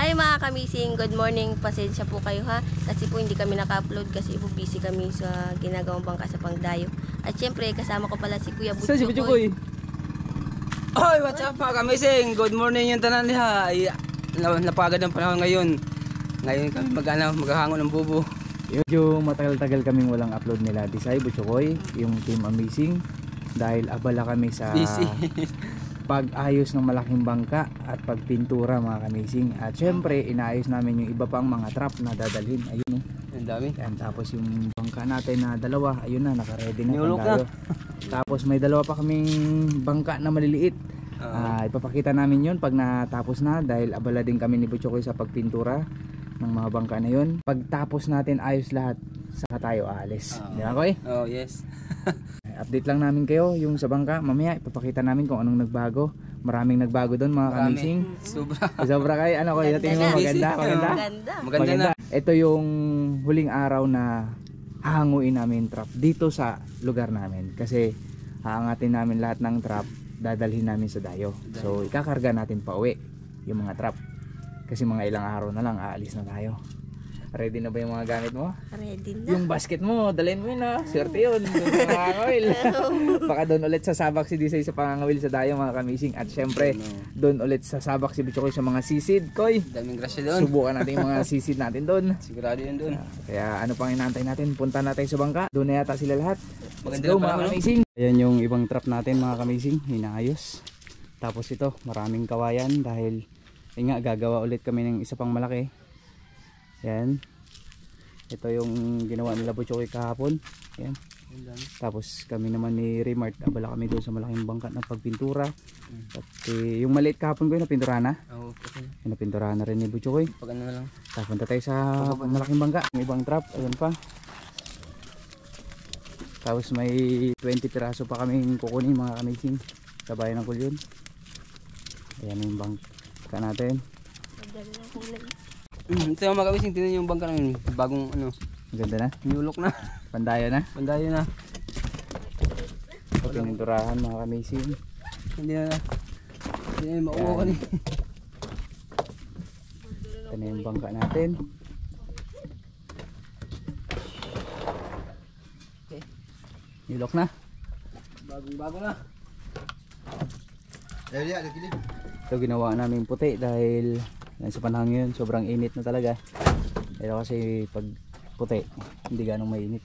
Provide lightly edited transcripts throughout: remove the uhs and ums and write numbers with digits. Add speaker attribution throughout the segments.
Speaker 1: Hi mga kamising, good morning. Pasensya po kayo ha. Kasi po hindi kami naka-upload kasi po busy kami sa ginagawang bangka sa Pangdayo. At syempre kasama ko pala si Kuya Butchokoy.
Speaker 2: Oy, what's up mga kamising? Good morning yung tanan niya. Napagad ang panahon ngayon. Ngayon kami maghahangon ng bubo.
Speaker 3: Medyo matagal-tagal kaming walang upload nila Disay, Butchokoy, yung Team Amazing. Dahil abala kami sa pag-ayos ng malaking bangka at pagpintura mga kamising. At syempre inaayos namin yung iba pang mga trap na dadalhin. Ayun o,
Speaker 2: ang dami.
Speaker 3: yan, tapos yung bangka natin na dalawa, ayun na, naka-ready na
Speaker 2: Nihulog
Speaker 3: tayo. Tapos may dalawa pa kaming bangka na maliliit. Ipapakita namin yun pag natapos na, dahil abala din kami ni Butchokoy sa pagpintura ng mga bangka na yun. Pagtapos natin ayos lahat, saka tayo aalis. Di ba, Koy?
Speaker 2: Oh yes.
Speaker 3: Update lang namin kayo yung sa bangka. Mamaya ipapakita namin kung anong nagbago. Maraming nagbago doon mga kamising. Sobra kay ano ko, tingin mo maganda na. Ito yung huling araw na hahanguin namin trap dito sa lugar namin. Kasi haangatin namin lahat ng trap, dadalhin namin sa dayo. So ikakarga natin pa uwi yung mga trap. Kasi mga ilang araw na lang aalis na tayo. Ready na ba yung mga gamit mo?
Speaker 1: Ready na.
Speaker 3: Yung basket mo, dalhin mo yun ha. Swerte yun. Pangangawil. Baka doon ulit sasabak si Disay sa pangangawil sa dayo mga kamising. At syempre, doon ulit sasabak si Butchokoy sa mga sisid. Koy,
Speaker 2: daming grasya doon.
Speaker 3: subukan natin yung mga sisid natin doon.
Speaker 2: Sigurado yun doon.
Speaker 3: Kaya ano pang inaantay natin? Punta natin sa bangka. Doon na yata sila lahat. Let's
Speaker 2: Maganda
Speaker 3: go
Speaker 2: na
Speaker 3: mga kamising. Ayan yung ibang trap natin mga kamising. Inaayos. Tapos ito, maraming kawayan dahil nga gagawa ulit kami ng isa pang malaki. Yan. Ito yung ginawa nila Butchokoy kahapon. Yan. Tapos kami naman ni Remart, abala kami doon sa malaking bangka ng pagpintura. At yung maliit kahapon ko, napintura na.
Speaker 2: Oo, okay.
Speaker 3: Napintura na rin ni Butchokoy.
Speaker 2: Pag ano na lang.
Speaker 3: Punta tayo sa malaking bangka. May ibang trap, ayun pa. Tapos may 20 piraso pa kaming kukunin mga kamising sa bayan ng Kulyon. Ayan yung bangka natin.
Speaker 2: Ito yung mga kamising, tinan yung bangka namin. Bagong ano.
Speaker 3: Maganda na?
Speaker 2: Nihulog na.
Speaker 3: Pandayo na?
Speaker 2: Pandayo na.
Speaker 3: Pininturahan mga kamising.
Speaker 2: Hindi na mauukan eh.
Speaker 3: Ito na yung bangka natin.
Speaker 2: Okay.
Speaker 3: Nilok na.
Speaker 2: Bagong-bago na.
Speaker 3: Ito ginawa namin puti dahil sa panahon ngayon sobrang init na talaga. Pero kasi pag puti hindi ganong mainit.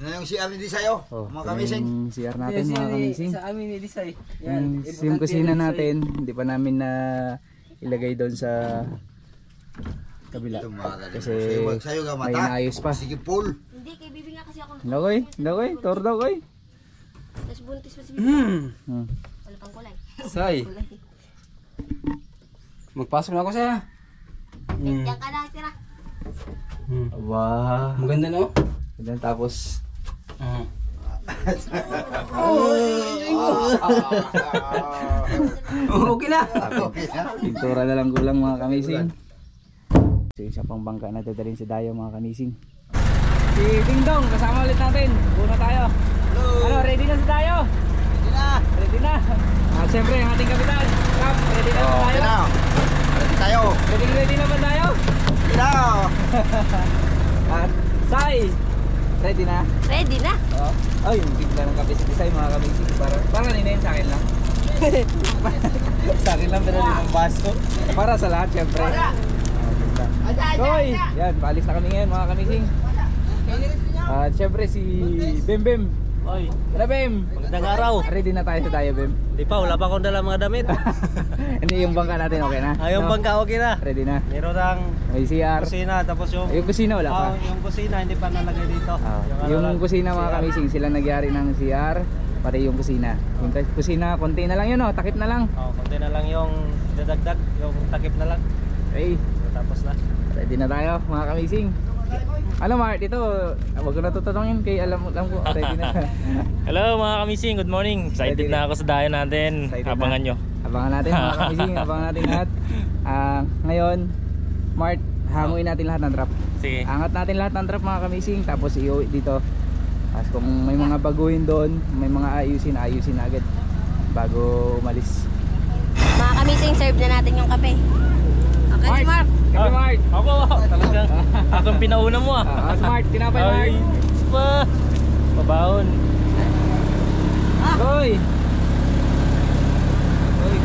Speaker 4: Yan yung CR ni Disay mga kamising.
Speaker 3: Yung CR natin mga kamising.
Speaker 2: Sa amin ni Disay.
Speaker 3: Yung kusina natin hindi pa namin na ilagay doon sa kabila. Kasi may inaayos pa.
Speaker 4: Sige Paul.
Speaker 1: Hindi, kay Bibi nga kasi ako.
Speaker 3: Dagoy, tour daw koy.
Speaker 1: Tapos buntis pa si Bibi. Wala pang kulay.
Speaker 2: Say. Magpasok na ako sa.
Speaker 1: Diyan ka lang tira.
Speaker 3: Wow.
Speaker 2: Maganda no?
Speaker 3: Then tapos
Speaker 2: okay na.
Speaker 3: pintura na lang kulang mga kamising. So isa pang bangka na dadalhin si Dayo mga kamising. Si Ding Dong kasama ulit natin. Una tayo. Hello. Ano, ready na si Dayo? Ready na. At syempre ang ating kapitan. Kap, ready na ba tayo?
Speaker 4: Ready tayo.
Speaker 3: Ready na ba tayo?
Speaker 4: Ready na.
Speaker 3: At Sai, ready na?
Speaker 1: Ready na.
Speaker 3: Ay, yung bigla ng kape si Sai mga kamising. Para ninayin sa akin lang. Sa akin lang pero limang baso. Para sa lahat syempre. Hoy! Yan, paalis na kami ngayon mga kamising. At syempre si Bem Bem.
Speaker 5: Oy,
Speaker 3: Tara Bem!
Speaker 5: magandang araw.
Speaker 3: Ready na tayo sa tayo Bem.
Speaker 5: Di pa, wala pa akong dala mga damit.
Speaker 3: Hindi yung bangka natin okay na?
Speaker 5: Yung bangka okay na.
Speaker 3: Ready na?
Speaker 5: Meron ng
Speaker 3: May CR.
Speaker 5: kusina, tapos
Speaker 3: Yung kusina wala pa?
Speaker 5: yung kusina hindi pa nalagay dito.
Speaker 3: Yung
Speaker 5: lang,
Speaker 3: kusina mga
Speaker 5: CR.
Speaker 3: kamising, sila nagyari ng CR. Pati yung kusina. Yung kusina, konti na lang yun takip na lang.
Speaker 5: Konti na lang yung dadagdag, yung takip na lang.
Speaker 3: Okay,
Speaker 5: Tapos na.
Speaker 3: ready na tayo mga kamising. Ano Mart, ito, wag ko na tutanongin kay alam ko, ready na.
Speaker 5: Hello mga kamising, good morning. Excited
Speaker 3: Ready
Speaker 5: na ako sa dayo natin.
Speaker 3: Excited
Speaker 5: Abangan
Speaker 3: na.
Speaker 5: nyo.
Speaker 3: Abangan natin mga kamising, abangan natin lahat. Ngayon, Mart, hanguin natin lahat ng trap.
Speaker 5: Sige.
Speaker 3: Angat natin lahat ng trap mga kamising, tapos iuwi dito. Tapos kung may mga baguhin doon, may mga ayusin na agad bago umalis.
Speaker 1: Mga kamising, serve na natin yung kape. Okay,
Speaker 3: Mark.
Speaker 1: Mark.
Speaker 3: Kape, Mark.
Speaker 5: Ako, talagang akong pinauna mo ah.
Speaker 3: Smart, tinapay, Mark.
Speaker 5: Ay, pa. Pabaon.
Speaker 3: Hoy. Hoy.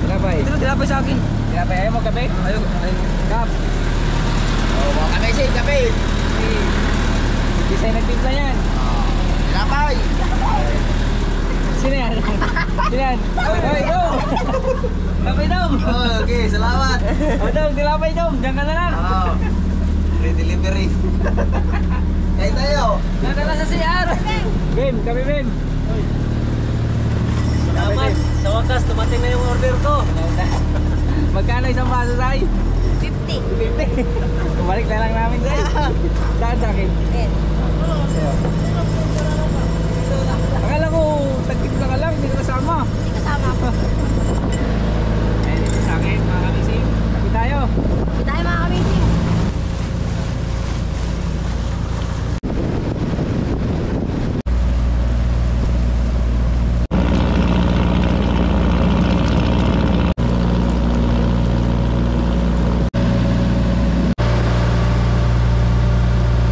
Speaker 3: Tinapay.
Speaker 2: Ito tinapay sa akin.
Speaker 3: Tinapay, ayaw mo kape?
Speaker 2: Ayun.
Speaker 3: Kap.
Speaker 4: Oh, mga kamising, kape.
Speaker 3: Hindi sa'yo nagtimpla yan.
Speaker 4: Tinapay.
Speaker 3: Sino yan? Sino yan? Hoy, go! Tinapay daw!
Speaker 4: Oh, okay, salamat.
Speaker 3: O daw, tinapay daw. Diyan ka na lang.
Speaker 4: Oh, free delivery. Kain tayo.
Speaker 3: Nadala sa CR. Bim, kami Bim.
Speaker 5: Salamat. Sa wakas, dumating na yung order ko.
Speaker 3: Magkano isang baso, Sai?
Speaker 1: 50.
Speaker 3: 50. Bumalik na lang namin, Sai. Saan sa akin?
Speaker 1: Ayan.
Speaker 3: Sa'yo. Akala ko, tagtip ka lang, hindi ka kasama.
Speaker 1: Hindi kasama ako.
Speaker 3: Ayun, ito sa akin, mga kamising. Kapi tayo.
Speaker 1: Hindi tayo mga kamising.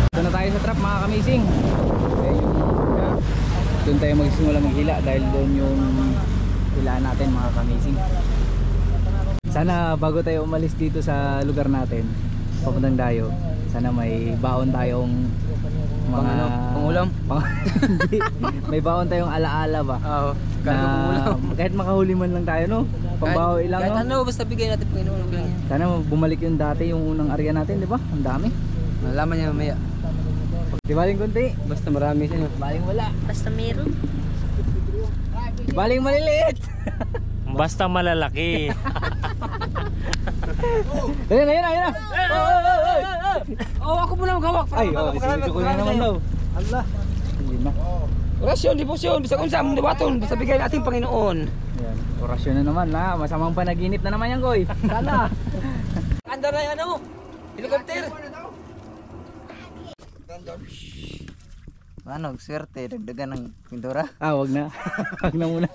Speaker 3: Ito na tayo sa trap, mga kamising. Doon tayo magsimula maghila dahil doon yung hilaan natin, mga kamising. Sana bago tayo umalis dito sa lugar natin, papuntang Dayo, sana may baon tayong mga
Speaker 2: Pangulam?
Speaker 3: Hindi. May baon tayong alaala ba?
Speaker 2: Oo.
Speaker 3: Kahit makahuli man lang tayo, no? Pambawi lang,
Speaker 2: Kahit
Speaker 3: no?
Speaker 2: ano, basta bigay natin Panginoon.
Speaker 3: Sana bumalik yung dati, yung unang area natin, di ba? Ang dami.
Speaker 2: Malaman niya mamaya.
Speaker 3: Di baling kunti,
Speaker 2: Basta marami siya.
Speaker 3: di baling wala,
Speaker 1: Basta meron.
Speaker 3: di baling maliliit.
Speaker 5: Basta malalaki.
Speaker 3: Ayun na, ayun na, ayun na.
Speaker 2: Oh, ako muna magawak.
Speaker 3: Ay, oh, sige ko na naman daw. Allah. Hindi na.
Speaker 2: Orasyon, devotion, bisa kung saan diwaton, basta bigay natin Panginoon.
Speaker 3: Ayan, orasyon na naman na, masamang panaginip na naman yan, Koy. Sana.
Speaker 2: Andar na yung ano, helicopter.
Speaker 4: Ano, swerte, dagdagan ng pintura.
Speaker 3: Ah, wag na. Wag na muna.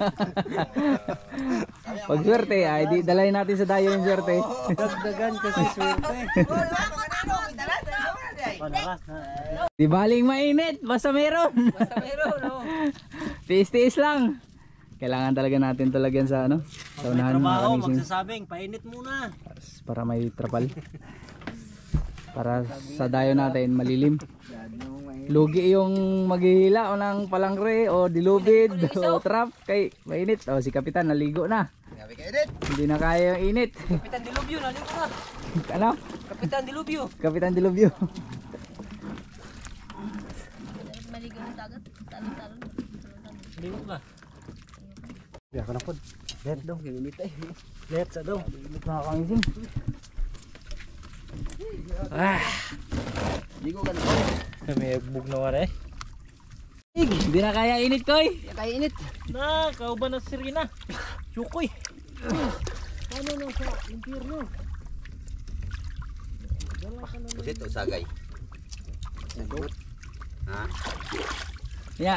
Speaker 3: Pag swerte, ay di dalayin natin sa Dayo yung swerte.
Speaker 5: Dagdagan kasi swerte.
Speaker 3: Di baling mainit, basta meron.
Speaker 2: Basta meron, no.
Speaker 3: Tiis-tiis lang. Kailangan talaga natin talagyan sa ano, sa unahan ng mga
Speaker 5: Trabaho,
Speaker 3: kamising.
Speaker 5: magsasabing, painit muna.
Speaker 3: Para may trapal. Para sa Dayo natin malilim. Lugi yung maghihila o ng palangre o dilubid o trap kay mainit. O si Kapitan naligo na.
Speaker 4: Grabe kayo din.
Speaker 3: Hindi na kaya yung init.
Speaker 2: Kapitan Dilubyo, naligo na.
Speaker 3: Ano?
Speaker 2: Kapitan Dilubyo.
Speaker 3: Kapitan Dilubyo.
Speaker 1: Maligo ng dagat. Talon-talon.
Speaker 5: Ligo ka.
Speaker 3: Biya ko na po.
Speaker 2: Let daw, ginimit eh.
Speaker 5: Let's daw.
Speaker 3: Nakakamising.
Speaker 4: Ligo ka na.
Speaker 5: May bug na wala eh.
Speaker 3: Hindi na kaya init, Koy.
Speaker 2: Kaya init.
Speaker 5: Na, kauban na si Rina. Chukoy. Ano na sa impyerno?
Speaker 4: Pusit o sagay? Ha?
Speaker 3: Ya.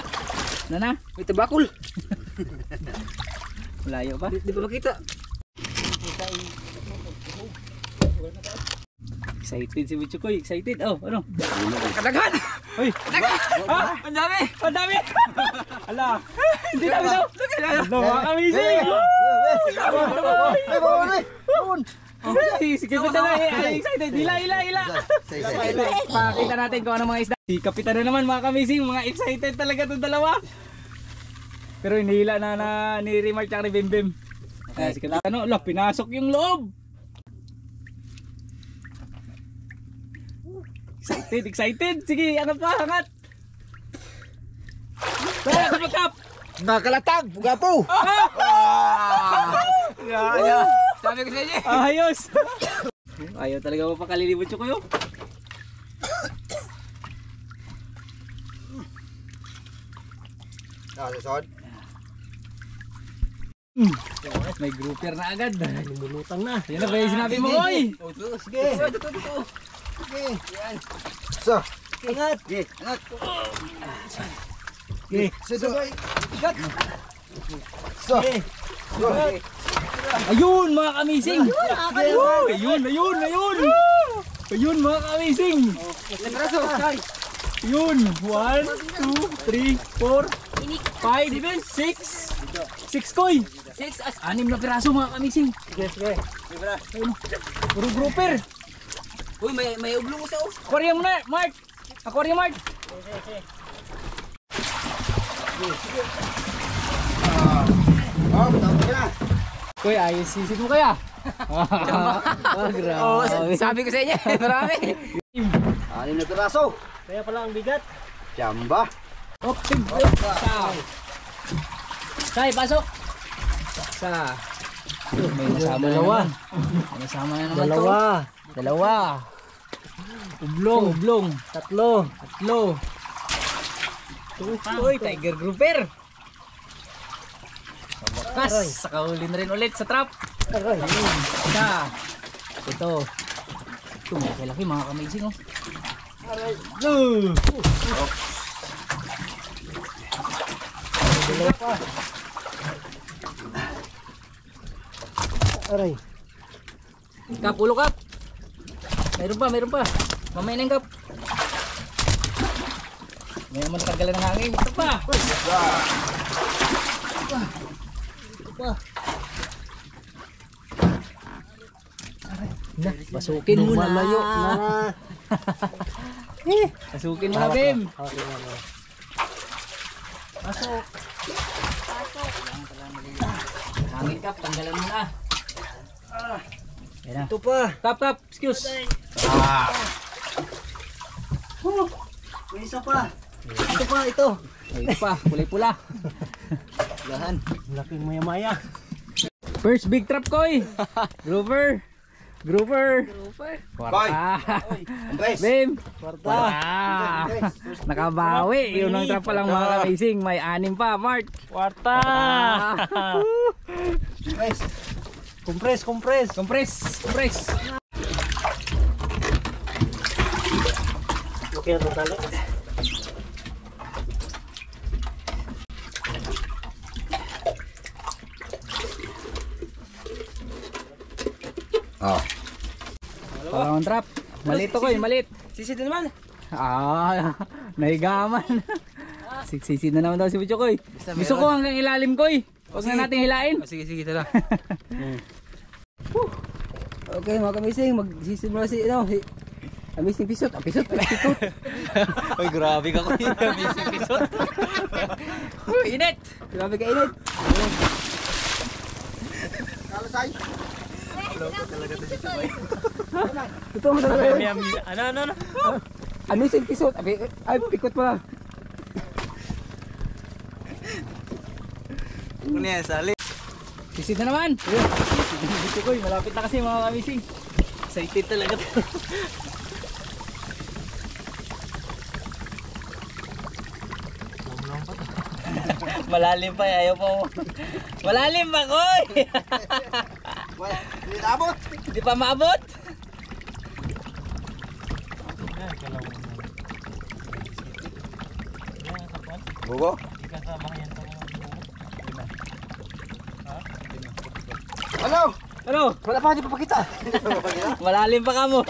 Speaker 3: Nana,
Speaker 2: May tabakol.
Speaker 3: malayo pa.
Speaker 2: Di ba makita?
Speaker 3: Excited si Bicho, Koy. Excited. Oh, ano?
Speaker 2: Kadaghan!
Speaker 3: Hoy.
Speaker 2: Ah, ang dami!
Speaker 3: Ang dami. Ala. Hindi dami daw. Ano, makakamising.
Speaker 4: Ay, bawal eh!
Speaker 3: Si Kapitan na excited. Hila. Pakita natin kung ano mga isda. Si Kapitan na naman mga kamising. Mga excited talaga itong dalawa. Pero hinihila na ni Remark at ni Bimbim. Si Kapitan, ano, pinasok yung loob. Excited. Sige, ano pa, hangat. Tara, kapag-kap.
Speaker 4: Nakalatag! Bugapo!
Speaker 2: Sabi ko sa inyo.
Speaker 3: Ayos. Ayaw talaga mapakalilibot yung kuyo.
Speaker 4: Nakasasod?
Speaker 3: May grouper na agad.
Speaker 5: Lumulutang na.
Speaker 3: Yan na ba yung sinabi mo, oy?
Speaker 4: Sige! Sige! So!
Speaker 5: Ingat.
Speaker 4: Sige! Angat!
Speaker 5: Okay.
Speaker 4: Sige! Ikat! So! Go!
Speaker 3: Ayun mga kamising. Ayun. Ayun mga kamising. Ayun. 1, 2, 3, 4, 5, 6 koy. 6 6 na piraso mga kamising. Sige. Ayun. Puro grouper.
Speaker 2: Uy, may ublong sa oh.
Speaker 3: Aquarium na, Mark. Aquarium Mark.
Speaker 4: Oh, tawag ka na.
Speaker 3: Koy, ayos sisid mo kaya? Grabe.
Speaker 2: Sabi ko sa inyo, marami.
Speaker 4: 6 na piraso.
Speaker 5: Kaya pala ang bigat.
Speaker 4: Jamba.
Speaker 3: Say, pasok. Sa. May nasama dalawa. May nasama na naman Dalawa. Ublong. Tatlo. Uy, tiger grouper. Wakas, sakahuli na rin ulit sa trap. Isa. Ito. Ito, malaki mga kamazing oh.
Speaker 5: Aray.
Speaker 3: Kap, ulo kap. Mayroon pa. Mamaya na yung kap. May naman tagalan ng hangin. Ito pa. Pasukin mo na.
Speaker 5: Malayo na.
Speaker 3: Pasukin mo na, Bim. Pasok. Hangin kap, tanggalan mo na. Ayan na.
Speaker 5: Ito pa.
Speaker 3: Kap, excuse.
Speaker 5: May isa pa. Ito pa, ito.
Speaker 3: Ito pa, kulay-pula.
Speaker 5: Lahan. Laking maya-maya.
Speaker 3: First big trap koy. Grouper.
Speaker 4: Koy. Andres.
Speaker 3: Bim.
Speaker 5: Kwarta.
Speaker 3: Nakabawi. Yun ang trap pa lang mga amazing. May 6 pa, Mark.
Speaker 5: Kwarta.
Speaker 4: Andres.
Speaker 5: Compress. Okay na ito tali.
Speaker 4: Oh.
Speaker 3: Parang trap. Malit to koy, malit.
Speaker 2: Sisid na naman.
Speaker 3: Nahigaman. Siksisid na naman daw si Butcho koy. Gusto ko hanggang ilalim koy. Huwag na natin hilain.
Speaker 2: Sige, tara. Okay, mga kamising, magsisid mo na si Amazing Pisot. Pisot.
Speaker 3: Uy, grabe ka koy. Amazing Pisot. Init.
Speaker 2: Grabe ka init.
Speaker 4: Kalasay.
Speaker 2: Totoo mo talaga yun.
Speaker 5: Ano?
Speaker 2: Amazing Pisot. Ay, pikot pa.
Speaker 5: Ano yan, sali?
Speaker 3: Sisid na naman. Butcho koy, malapit na kasi mga kamising.
Speaker 5: Excited talaga. Malalim pa, ayaw pa mo. Malalim pa, koy!
Speaker 4: Hindi naabot.
Speaker 5: Hindi pa maabot?
Speaker 4: Bugo.
Speaker 2: Ano? Wala pa, hindi pa pakita.
Speaker 5: Malalim pa ka mo.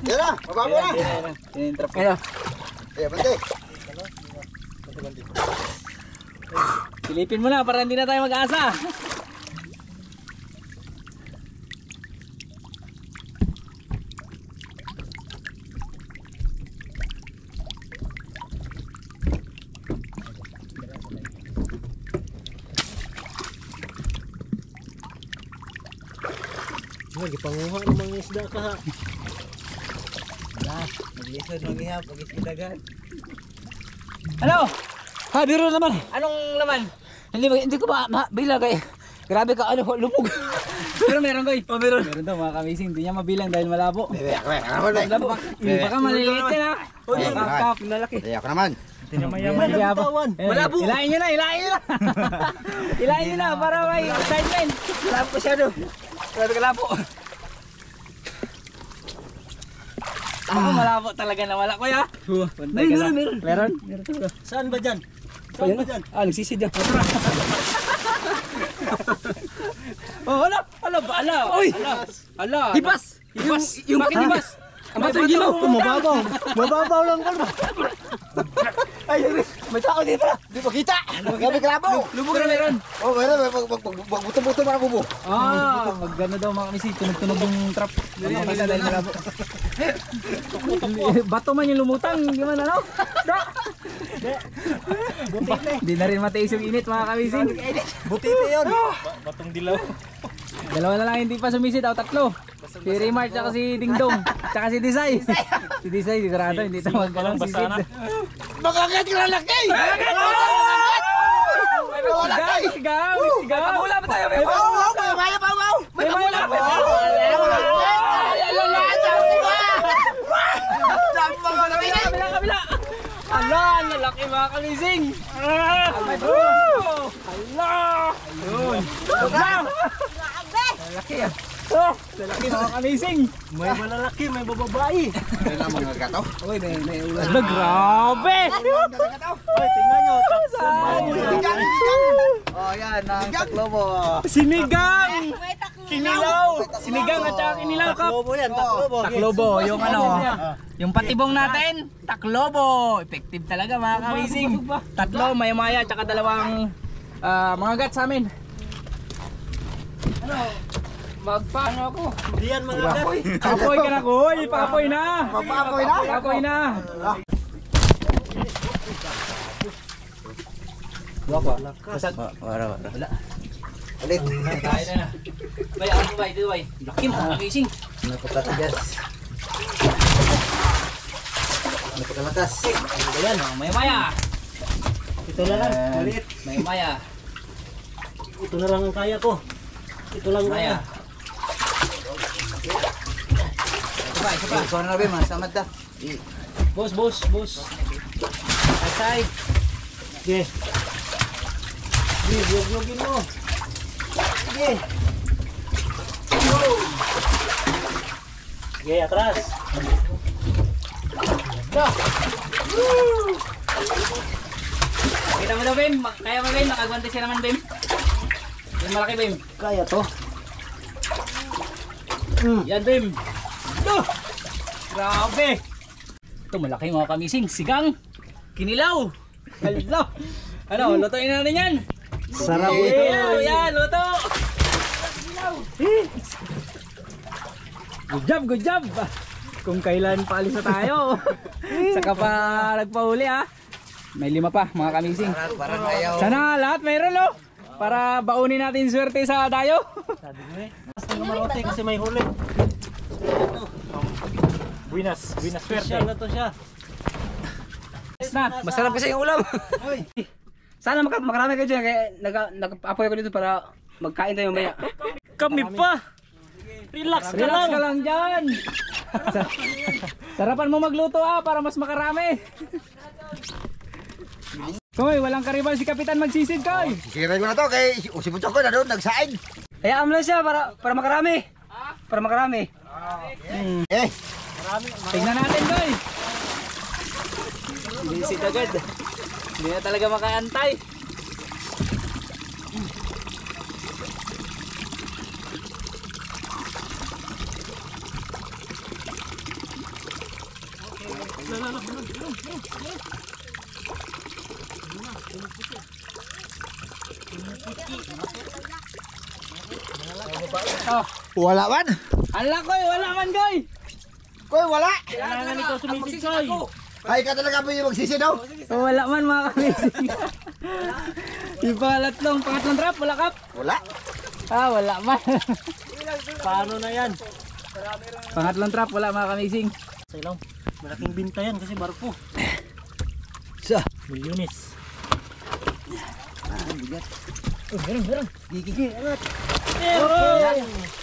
Speaker 4: Yan na, mababo na.
Speaker 3: Yan yung trap.
Speaker 2: Ayan.
Speaker 4: Ayan, bante.
Speaker 3: Silipin mo na para hindi na tayo mag-asa.
Speaker 5: Gipanguha ng mga isda ka ha.
Speaker 2: Naglisod, maghihap, mag-isdagan.
Speaker 3: Ano?
Speaker 2: Ha, biro naman.
Speaker 3: Anong laman?
Speaker 2: Hindi ko bilang kay. Grabe ka, lumog.
Speaker 3: Pero meron koy.
Speaker 2: Oh, meron.
Speaker 3: Meron daw mga kamising. Hindi niya mabilang dahil malabo.
Speaker 4: Ako
Speaker 3: Baka maliliit yan ha.
Speaker 2: Kap, nalaki.
Speaker 4: naman.
Speaker 5: Mayaman ang tawan.
Speaker 3: Malabo. Ilain nyo na. Ilain nyo na para may excitement.
Speaker 2: Malabo ko siya, no? Grabe ka labo.
Speaker 3: Ako malabo talaga na wala ko ya.
Speaker 2: Meron.
Speaker 5: Saan ba dyan?
Speaker 2: Nagsisid yan. Oh, ala. Ala ba? Ala. Uy. Ala. Hibas. Yung hibas. Ang batang gilaw.
Speaker 5: Mababaw. Mababaw lang ko.
Speaker 4: Ay, may tao dito. Di pa kita. Gabi krabo.
Speaker 2: Lubog na meron.
Speaker 4: Oh, meron. Magbuto-buto mga kubo.
Speaker 3: Magano daw mga kamising, tunog-tunog yung trap. Pagkakasa dahil malabo. Bato man yung lumutang, gimana no? Hindi na rin matiis yung init mga kamising.
Speaker 4: Butite yun.
Speaker 5: Batong dilaw.
Speaker 3: Dalawa na lang hindi pa sumisid, tatlo. Si Rimar, tsaka si Dingdong, tsaka si Disay. Si Disay, sigurado, hindi ito magkalang
Speaker 5: Basa na.
Speaker 3: sisid.
Speaker 4: Makagat ka na laki!
Speaker 3: Sigaw!
Speaker 2: Wala pa tayo.
Speaker 4: Maya pa, wow!
Speaker 3: May mula! Kabila! Ala, lalaki mga kamising! Ala! Ayun! Lalaki yan! Lalaki mga kamising!
Speaker 5: May malalaki, may bababae.
Speaker 4: Ano na mga gato?
Speaker 2: Uy, may ulan.
Speaker 3: Ala, grabe!
Speaker 5: Ay, tingnan nyo.
Speaker 4: Bigang! Oh, yan. Ang taklo mo.
Speaker 3: Sinigang! Kinilaw! Sinigang at saka kinilaw kap!
Speaker 5: Taklobo yan, taklobo.
Speaker 3: Taklobo, yung ano, yung patibong natin, taklobo. Effective talaga mga kamising. Tatlo, may maya, tsaka dalawang mga gat sa amin.
Speaker 2: Magpaano ako?
Speaker 5: Hindi yan mga gat.
Speaker 3: Papoy ka na, koy! Papoy na!
Speaker 4: Papapoy na?
Speaker 3: Papoy na!
Speaker 2: Wala.
Speaker 4: Ulit.
Speaker 3: Tayo na. Bay, ako bay, dito bay. Laki mga kamising.
Speaker 4: Napakatigas. Napakalakas.
Speaker 3: Ayan, may maya.
Speaker 5: Ito na lang, maliit.
Speaker 3: May maya.
Speaker 5: Ito na lang ang kaya ko. Ito lang kaya.
Speaker 3: Maya. Isa pa.
Speaker 4: Ikaw na rin, masamad na.
Speaker 3: Boss. Asay.
Speaker 5: Sige. Sige, vlog-vlogin mo. Sige. Sige, atras.
Speaker 3: Kita mo daw, Bim. Kaya mo, Bim. Nakagwante siya naman, Bim. Yung malaki, Bim.
Speaker 5: Kaya to.
Speaker 3: Yan, Bim. Ito. Grabe. Ito, malaki mga kamising. Sigang. Kinilaw. Kalilaw. Ano, lutuin na natin yan.
Speaker 5: Sarap ito.
Speaker 3: Yan, luto. Good job. Kung kailan paalis na tayo. Saka pa nagpahuli ha. May 5 pa mga kamising.
Speaker 4: Parang ayaw.
Speaker 3: Sana lahat mayroon lo. Para baunin natin swerte sa dayo.
Speaker 5: Sabi ko eh. Mas na marote kasi may huli. Buenas swerte. Special na to siya.
Speaker 3: Na.
Speaker 2: Masarap kasi yung ulam. Sana makarami kayo dyan. Kaya nag-apoy ako dito para magkain tayo maya.
Speaker 5: Kami pa. Relax ka lang.
Speaker 3: Dyan. Sarapan mo magluto para mas makarami. Koy, walang karibal si Kapitan magsisid, Koy.
Speaker 4: Sikirin ko na to kay si Butchok ko na doon, nagsaing.
Speaker 2: Hayaan mo lang siya para makarami. Para makarami.
Speaker 4: Eh,
Speaker 3: Tingnan natin, Koy. Sisid agad. Hindi na talaga makaantay.
Speaker 4: wala man.
Speaker 3: Ala, Koy, wala man, Koy.
Speaker 4: Koy, wala.
Speaker 5: Kailangan ito sumisid koy.
Speaker 4: Ay, ka talaga po yung magsisi daw.
Speaker 3: Wala man mga kamising. Yung pangatlong trap, wala kap.
Speaker 4: Wala.
Speaker 3: Wala man.
Speaker 5: Paano na yan?
Speaker 3: Pangatlong trap, wala mga kamising.
Speaker 5: Sa ilaw. Malaking binta yan kasi barko.
Speaker 4: Sa.
Speaker 5: Milyones.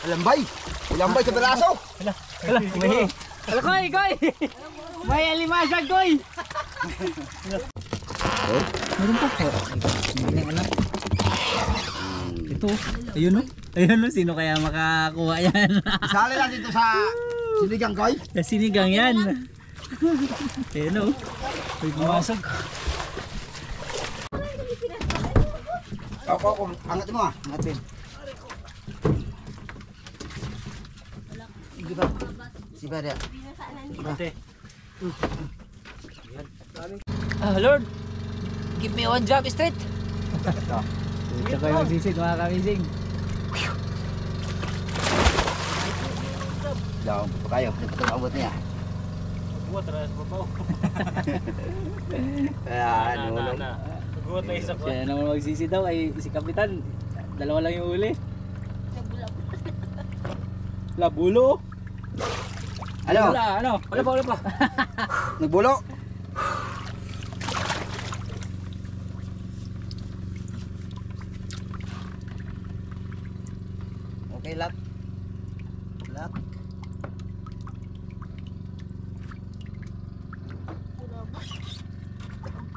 Speaker 4: Alambay. Alambay sa balaso.
Speaker 3: Ala, Koy. May alimasag, Koy. Meron pa po. Ito, ayun o, sino kaya makakuha yan?
Speaker 4: Isali lang dito sa sinigang koy.
Speaker 3: Sinigang yan. Ayun o. May pumasok.
Speaker 4: Ako, angat mo ah. Angatin. Hindi ba? Si Bada.
Speaker 2: Lord, give me one job straight.
Speaker 3: Ito kayo magsisid mga kamising.
Speaker 4: Daw, pa kayo. Abot niya.
Speaker 5: Buat ras babaw.
Speaker 4: Ayan, ano.
Speaker 5: Buat na isa ko.
Speaker 3: Siya naman magsisid daw ay si Kapitan. Dalawa lang yung uli. Labulo.
Speaker 4: Ano?
Speaker 3: Wala pa.
Speaker 4: Nagbulo? Okay, lock. Lock.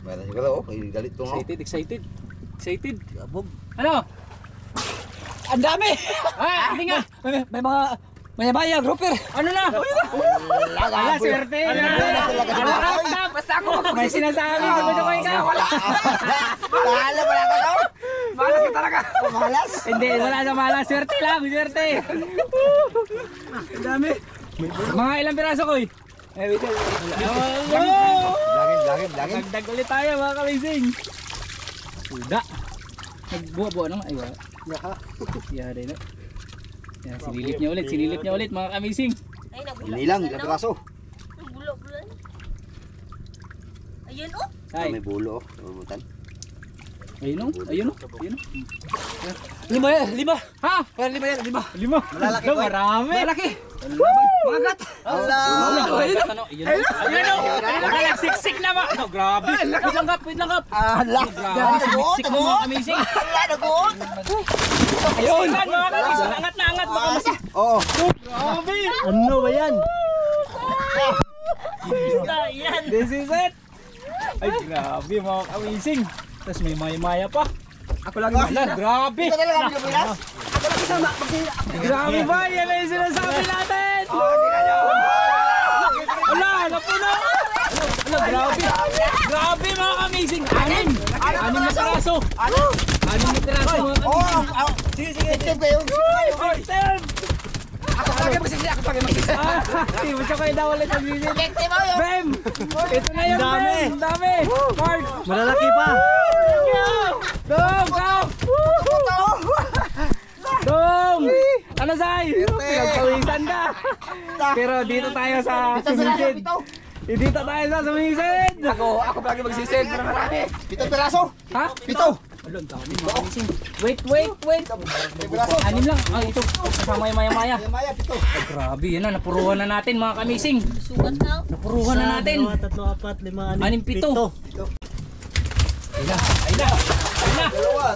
Speaker 4: Meron siguro, oh. May galit ko nga.
Speaker 3: Excited.
Speaker 4: Abog.
Speaker 3: Ano?
Speaker 4: Ang dami!
Speaker 3: Hindi nga.
Speaker 4: May mga mayabaya, grouper.
Speaker 3: Ano na? Wala, swerte.
Speaker 4: Basta ako.
Speaker 3: May sinasabi ko ko ikaw.
Speaker 4: Bahala ka daw. Malas ka talaga. Malas?
Speaker 3: Hindi, wala sa mala. Swerte lang, swerte.
Speaker 4: Ang dami.
Speaker 3: Mga ilang piraso ko eh. Wait.
Speaker 4: Lagin.
Speaker 3: Nagdag ulit tayo mga kamising. Uda. Nagbuwa-buwa naman. Ay, wala. Yari na. Yan, sinilip niya ulit mga kamising.
Speaker 1: Ay, nabulok.
Speaker 4: Inilang, ilang piraso.
Speaker 1: Nabulok. Ayun oh.
Speaker 3: Ay,
Speaker 4: May bulo, oh. Namutan.
Speaker 3: ayun o.
Speaker 4: Lima.
Speaker 3: Ha?
Speaker 4: Pero lima yan,
Speaker 3: Lima.
Speaker 4: Malalaki, boy.
Speaker 3: Marami.
Speaker 4: Malaki. Magat. Allah.
Speaker 3: Ayun o. Nakalaksiksik na ba? Ano, grabe. Wait lang kap.
Speaker 4: Allah.
Speaker 3: Grabe, sumiksik na mga kamising. Ayun. Mga kamising, angat na angat. Baka mas...
Speaker 4: Oo.
Speaker 3: Grabe.
Speaker 5: Ano ba yan?
Speaker 3: Yan. This is it. Ay, grabe mga kamising. Tapos may maya-maya pa.
Speaker 4: Ako lagi
Speaker 3: Wala, grabe.
Speaker 4: Ito talaga ang Pilipinas.
Speaker 3: Grabe ba? Yan na yung sinasabi natin. Wala, napuno. Wala, grabe. Grabe mga kamising. Anim na piraso. Anim na piraso mga kamising.
Speaker 4: Sige. Tip kayo.
Speaker 3: Ten.
Speaker 4: Ako pagi magsisi.
Speaker 3: Basta kayo daw ulit magsisi. Bem! Ito na yung Bem! Dami! Mark!
Speaker 5: Malalaki pa.
Speaker 3: Dong! Dong! Ano say? Pinagpawisan ka! Pero dito tayo sa sumisid. Dito tayo sa sumisid!
Speaker 4: Ako lagi magsisid. Pero marami. 7 piraso.
Speaker 3: Ha?
Speaker 4: 7.
Speaker 3: Wait! Anim lang. Ah, ito. Kasama yung maya-maya.
Speaker 4: Maya, 7.
Speaker 3: Ay, grabe. Yan na. Napuruhan na natin mga kamising.
Speaker 1: Sugat na oh.
Speaker 3: Napuruhan na natin.
Speaker 5: 1, 2, 3, 4, 5, 6,
Speaker 3: 6, 7. Ayun na. Meron pa?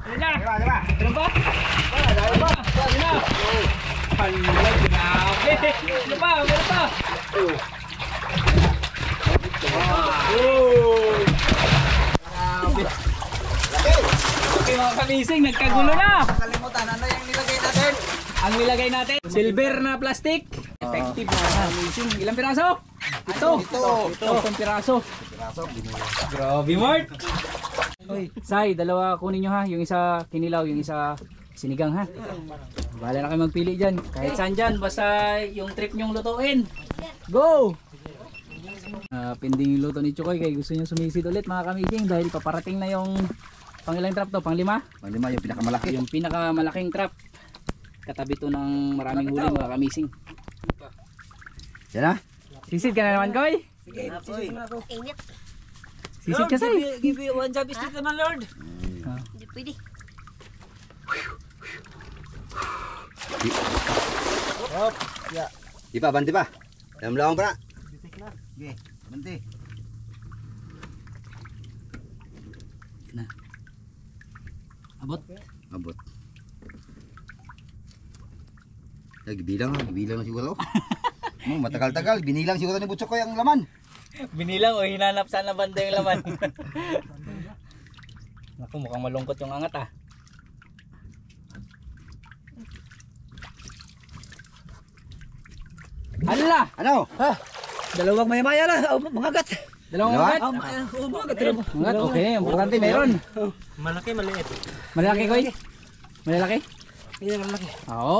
Speaker 3: Ayun na. Grabe. Ano pa? Meron pa? Okay mga kamising, nagkagulo na.
Speaker 4: Kalimutan, ano yung nilagay natin?
Speaker 3: Ang nilagay natin, silver na plastic. Effective mga kamising. Ilang piraso? Ito. Itong piraso. Grabe, Mart. Say, dalawa kunin nyo ha. Yung isa kinilaw, yung isa sinigang ha. Bahala na kayo magpili dyan. Kahit saan dyan, basta yung trip nyong lutuin. Go! Pending yung luto ni Chukoy kaya gusto niya sumisid ulit mga kamising dahil paparating na yung pangilang trap to, pang-5?
Speaker 4: Pang-5 yung pinakamalaki.
Speaker 3: Yung pinakamalaking trap. Katabi to ng maraming huli mga kamising.
Speaker 4: Yan na.
Speaker 3: Sisid ka na naman, Koy?
Speaker 1: Init.
Speaker 3: Sisid ka, Say.
Speaker 2: Give you one job straight naman, Lord.
Speaker 1: Hindi pwede.
Speaker 4: Di pa, banti pa. Dalam lawang pa na. Okay, banti.
Speaker 3: Abot.
Speaker 4: Abot. Gibilang na siguro. Matagal-tagal, binilang siguro ni Butchok ko yung laman.
Speaker 3: Binilang o hinanap saan na banda yung laman. Naku, mukhang malungkot yung angat ah. Hala!
Speaker 4: Ano?
Speaker 3: Dalawang may maya na, mga gat. Dalawang ugat? Ugat, okay. Importante meron.
Speaker 5: Malaki, maliit.
Speaker 3: Malalaki, Koy? Malalaki?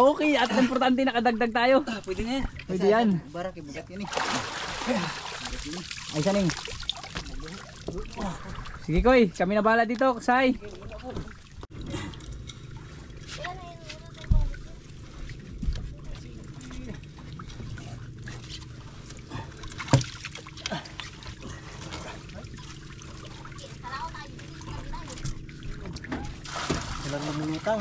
Speaker 3: Okay, at importante nakadagdag tayo.
Speaker 2: Pwede na yan.
Speaker 3: Pwede yan.
Speaker 4: Barak, ibugat yan eh.
Speaker 3: Ay, saning. Sige, Koy. Kami na bahala dito, Ksay.
Speaker 5: Walang lumulutang.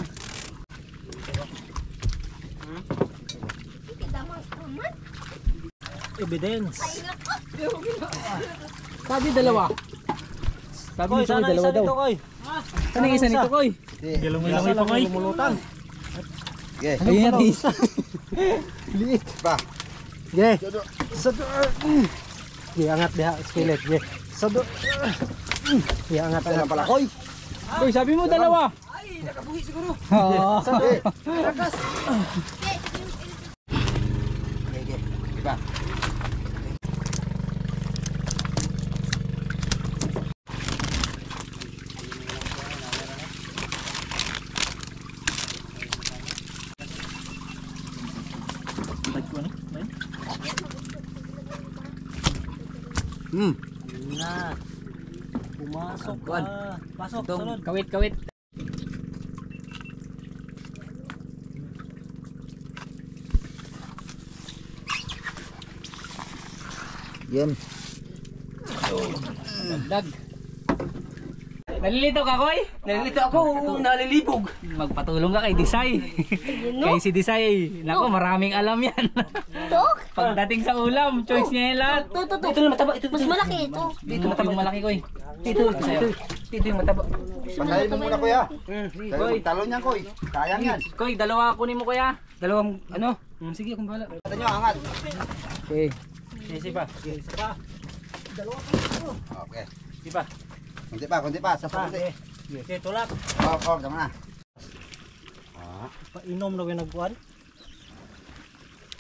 Speaker 5: Evidence.
Speaker 3: Sabi dalawa. Sabi
Speaker 5: Koy,
Speaker 3: nito
Speaker 5: sana
Speaker 3: dalawa
Speaker 5: isa
Speaker 3: daw.
Speaker 5: dito, Koy.
Speaker 3: Saan ang isa nito, Koy?
Speaker 5: Galungi-lungi pa, Koy. Lumulutang.
Speaker 4: Okay.
Speaker 3: Ayun natin isa.
Speaker 4: Pa.
Speaker 5: Ye. Sado. Ye, angat diha skillet. Ye. Sado. Ye, angat
Speaker 4: Saan
Speaker 5: angat.
Speaker 4: pala, Koy?
Speaker 3: Koy, sabi mo dalawa.
Speaker 2: Ay, nakabuhi siguro.
Speaker 3: Oo.
Speaker 4: Okay. Okay. Iba.
Speaker 5: Na. Pumasok ka. Pasok, sunod.
Speaker 3: Kawit, kawit.
Speaker 4: Yan.
Speaker 3: Dagdag. Nalilito ka, Koy?
Speaker 2: Nalilito ako, nalilibog.
Speaker 3: Magpatulong ka kay Disay. Kay si Disay, nako maraming alam yan. Pagdating sa ulam, choice niya yung lahat.
Speaker 2: Ito na mataba, ito
Speaker 1: Mas malaki ito.
Speaker 3: Dito yung malaki, Koy.
Speaker 2: Dito yung mataba.
Speaker 4: Pantayin mo muna, Kuya.
Speaker 3: Koy.
Speaker 4: Talo niyan, Koy. Sayang yan.
Speaker 3: Koy, dalawa kunin mo, Kuya.
Speaker 2: Dalawang, ano? Sige, akong bahala.
Speaker 4: Kata nyo, angat.
Speaker 3: Okay.
Speaker 5: Isa pa. Isa pa.
Speaker 4: Okay.
Speaker 5: Isa pa.
Speaker 4: Kunti pa. Sa pa.
Speaker 5: Okay, tulak.
Speaker 4: Tama na.
Speaker 5: Painom na kayo nagbuwan.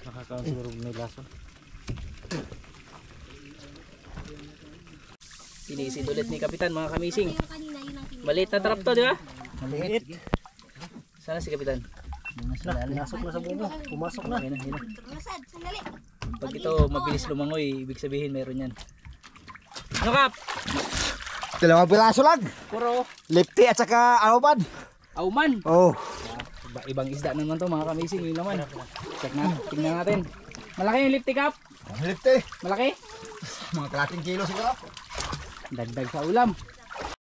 Speaker 5: Nakakaon siguro may laso.
Speaker 3: Sinisid ulit ni Kapitan, mga kamising. Maliit na trap to, di ba?
Speaker 5: Maliit.
Speaker 3: Sana si Kapitan.
Speaker 5: Nasok na sa bubo. Pumasok na.
Speaker 3: Ayun na, ayun na. Pag ito mabilis lumangoy, ibig sabihin meron yan. Ano, Kap?
Speaker 4: Dalawang piraso lang.
Speaker 3: Puro
Speaker 4: Lefty at saka auman.
Speaker 3: auman.
Speaker 4: Oh.
Speaker 3: Ibang isda naman to, mga kamising. Yun naman. Check na, tingnan natin. Malaki yung lifty, Kap?
Speaker 4: Lefty.
Speaker 3: Malaki?
Speaker 4: Mga kalating kilo siguro.
Speaker 3: Dagdag sa ulam.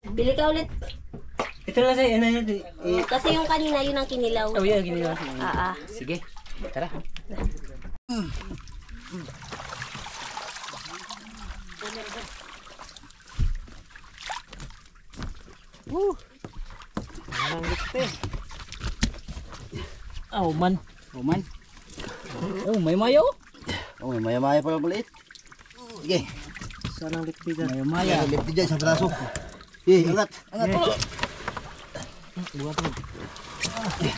Speaker 1: Bili ka ulit.
Speaker 2: Ito lang sa'yo, ano yun?
Speaker 1: Kasi yung kanina, yun ang kinilaw.
Speaker 2: Oh, yan, ginilaw.
Speaker 3: Sige, tara.
Speaker 5: Anong likte. Oh, man.
Speaker 3: Auman. Oh, may mayo.
Speaker 4: Oh, may maya-maya pala maliit. Sige.
Speaker 5: Saan ang likte dyan?
Speaker 3: May maya.
Speaker 4: Lefty dyan, isang piraso. Angat.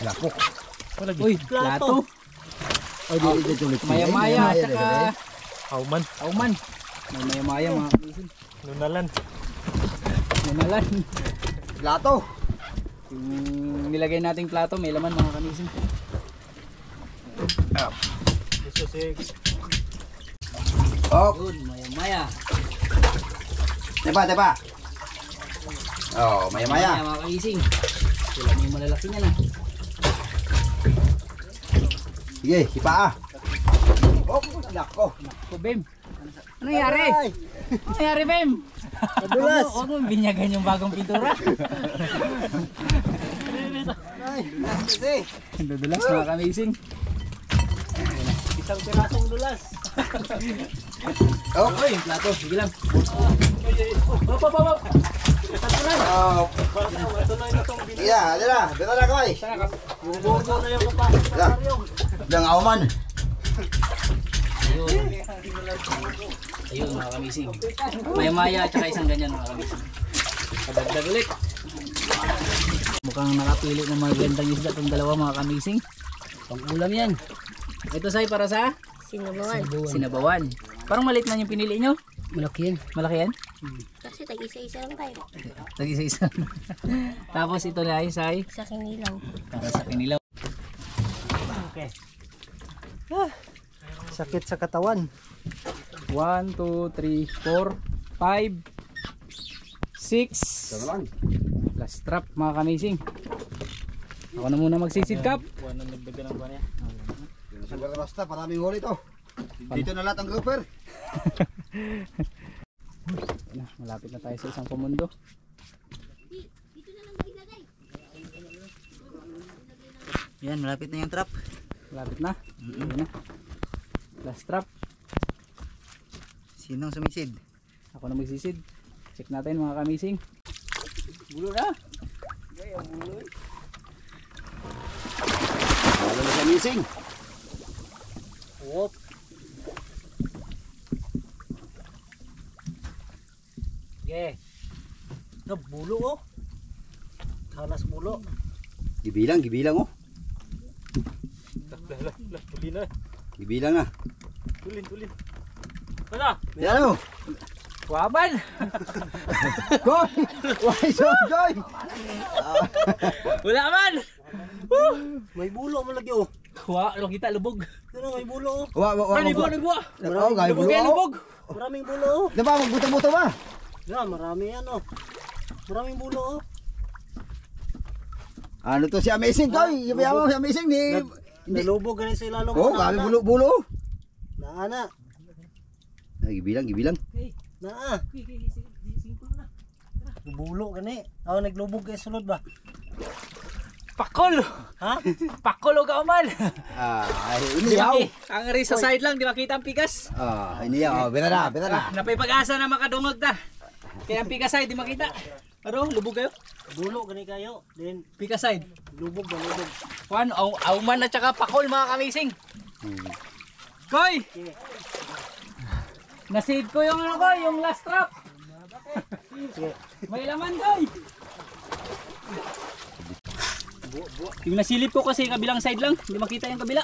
Speaker 4: Lapok.
Speaker 3: Uy, plato.
Speaker 4: Oh, dito ulit.
Speaker 3: Maya-maya, tsaka
Speaker 5: Auman.
Speaker 3: auman. May maya-maya, mga kamising.
Speaker 5: Nunalan.
Speaker 3: Nanalan.
Speaker 4: Plato.
Speaker 3: Yung nilagay nating plato, may laman, mga kamising.
Speaker 5: Gusto si...
Speaker 4: Oh,
Speaker 3: Yun, maya-maya.
Speaker 4: tepa. Oh, maya-maya.
Speaker 3: Mga kamising. Wala na yung malalaki niya na.
Speaker 4: Sige, sipa ah. Oh, nako.
Speaker 3: Ko, Bem. Ano nangyari? Ano nangyari, Bem?
Speaker 4: Madulas.
Speaker 3: Huwag mo binyagan yung bagong pintura.
Speaker 4: Ay, kasi.
Speaker 3: Dudulas, mga kamising.
Speaker 5: Isang pirasong dulas.
Speaker 4: Oh,
Speaker 3: Oh, yung plato. Sige lang.
Speaker 5: Hop.
Speaker 4: oh.
Speaker 5: Matuloy na tong binili.
Speaker 4: Iya, dala. Beta na koy.
Speaker 5: Yung buko na yung kapag.
Speaker 4: Dala. Dang auman.
Speaker 3: Ayun. Ayun, mga kamising. Maya-maya, tsaka isang ganyan, mga kamising. Kadagdag ulit. Mukhang nakapili ng mga gandang isda itong dalawa, mga kamising. Pang-ulam yan. Ito, Say, para sa
Speaker 1: Sinabawan.
Speaker 3: sinabawan. Parang maliit man yung pinili nyo.
Speaker 2: Malaki yan.
Speaker 3: Malaki yan?
Speaker 1: Kasi tag-isa-isa lang tayo.
Speaker 3: Tag-isa-isa. Tapos ito na ay
Speaker 1: Sa kinilaw.
Speaker 3: para sa kinilaw.
Speaker 5: Okay. Sakit sa katawan.
Speaker 3: 1, 2, 3, 4, 5, 6.
Speaker 4: lang.
Speaker 3: Last trap mga kamising. Ako na muna magsisidkap.
Speaker 5: Buwan na nagdagan ng banya.
Speaker 4: Siguro basta, maraming huli to. Dito na lahat ang grouper.
Speaker 3: Malapit na tayo sa isang pumundo.
Speaker 4: Yan, malapit na yung trap.
Speaker 3: Malapit na. Ayun na. Last trap.
Speaker 4: Sinong sumisid?
Speaker 3: Ako na magsisid. Check natin mga kamising. Bulo na.
Speaker 4: Wala na sa missing.
Speaker 5: Wop. Okay. Nabulo oh. Halas bulo.
Speaker 4: Gibilang oh.
Speaker 5: Tulin na.
Speaker 4: Gibilang na.
Speaker 5: Tulin. Wala.
Speaker 4: Yan oh.
Speaker 3: Waban!
Speaker 4: Goy! Why so joy?
Speaker 3: Wala man!
Speaker 5: May bulo man lagi oh.
Speaker 3: Wa, ano kita lubog.
Speaker 5: Ano may bulo oh.
Speaker 4: Wa.
Speaker 3: Nagwa.
Speaker 4: Oh, gaya
Speaker 3: Lubog
Speaker 4: bulo.
Speaker 3: yan, lubog.
Speaker 5: Maraming bulo oh.
Speaker 4: Diba, magbuta-buta ba?
Speaker 5: Yeah, marami yan oh. Maraming bulo oh.
Speaker 4: Ano to si Amazing Goy? Yaman mo si Amazing ni...
Speaker 5: Nalubog ganun sa ilalong.
Speaker 4: Oh, kami bulo-bulo.
Speaker 5: Naana.
Speaker 4: Gibilang.
Speaker 5: Naa. Bulo gani. Ako naglubog kay sulod ba?
Speaker 3: Pakol!
Speaker 5: Ha?
Speaker 3: Pakol o kauman!
Speaker 4: Ini yaw.
Speaker 3: Ang rin sa side lang, di makita ang pikas.
Speaker 4: Ini yaw. Beta na.
Speaker 3: Napay pag-asa na makadungog ta. Kaya ang pikas side, di makita. Ano, lubog kayo?
Speaker 5: Bulo gani kayo. Then
Speaker 3: Pikas side.
Speaker 5: lubog ba lubog.
Speaker 3: Juan, auman at saka pakol mga kamising. Koy! Nasid ko yung ano ko, yung last trap. May laman koy! Yung nasilip ko kasi kabilang side lang, hindi makita yung kabila.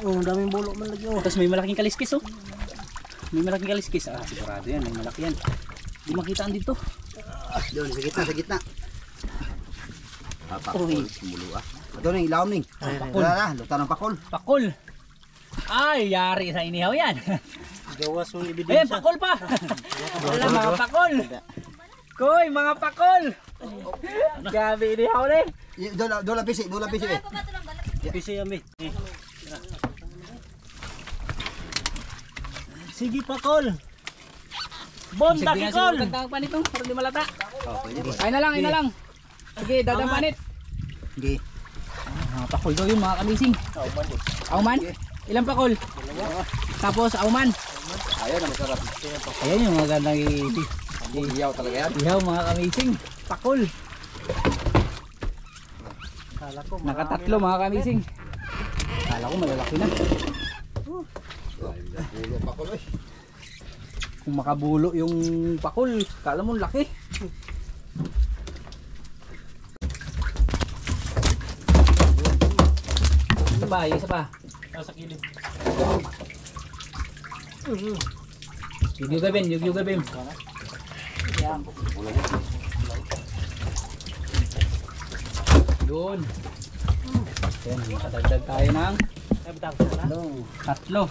Speaker 5: Oh, daming bulo man lagi oh.
Speaker 3: Tapos may malaking kaliskis oh. May malaking kaliskis. Sigurado yan, may malaki yan. Hindi makita ang dito.
Speaker 4: Doon, sa gitna. Pakol. Bulu ah. Ito na, ilawam ning.
Speaker 3: Pakol.
Speaker 4: Luta ng pakol.
Speaker 3: Pakol. Ay, yari sa inihaw yan.
Speaker 5: Gawas mong
Speaker 3: Ayan,
Speaker 5: ebidensya.
Speaker 3: pakol pa. Wala mga pakol. Koy, mga pakol. Gabi inihaw na eh.
Speaker 4: Doon lang pisi eh.
Speaker 5: Pisi yami. Sige pakol. Bonda
Speaker 3: Sige
Speaker 5: kikol.
Speaker 3: Kagkang panitong, para di malata.
Speaker 4: Pwede.
Speaker 3: Ay na lang. Sige, dadang panit.
Speaker 4: Hindi.
Speaker 3: Mga pakol daw yun mga kamising. Auman? Ilang pakol? Tapos auman.
Speaker 4: Ayun na masarap.
Speaker 3: Ayan yung mga gandang
Speaker 4: Iyaw talaga yan.
Speaker 3: ihaw mga kamising. Pakol.
Speaker 5: Kala ko
Speaker 3: Nakatatlo mga kamising. Kala ko malalaki na.
Speaker 4: Bulo pakol eh.
Speaker 3: Kung makabulo yung pakol, kala mo laki. Isa pa, isa pa.
Speaker 5: sa kilid.
Speaker 3: Yug gabin. Yan. Yun. Yan, makadagdag tayo ng
Speaker 5: Ay bitang na.
Speaker 3: tatlo.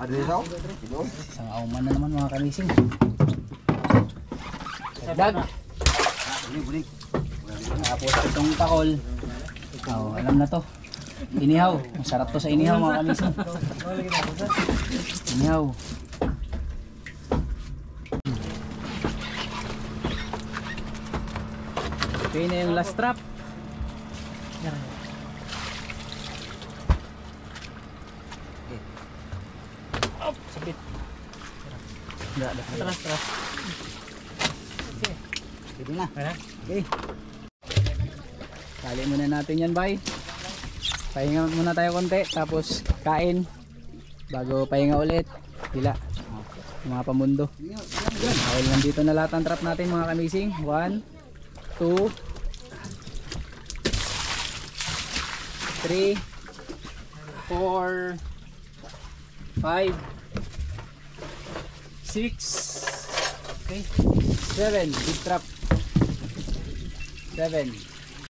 Speaker 4: Ano dito?
Speaker 3: Isang auman na naman mga kamising. Dagdag.
Speaker 4: Bulig.
Speaker 3: Tapos itong takol. Oh, alam na to. Inihaw. Masarap to sa inihaw mga kamising. Inihaw. Okay na yung last trap.
Speaker 5: Up, sabit. Tras.
Speaker 4: Pwede na.
Speaker 3: Okay. Tali muna natin yan, bay. Pahinga muna tayo konti, tapos kain. Bago pahinga ulit. Hila. Mga pamundo. Dahil nandito na lahat ang trap natin mga kamising. 1, 2, 3, 4, 5, 6. Okay. 7. Big trap. 7.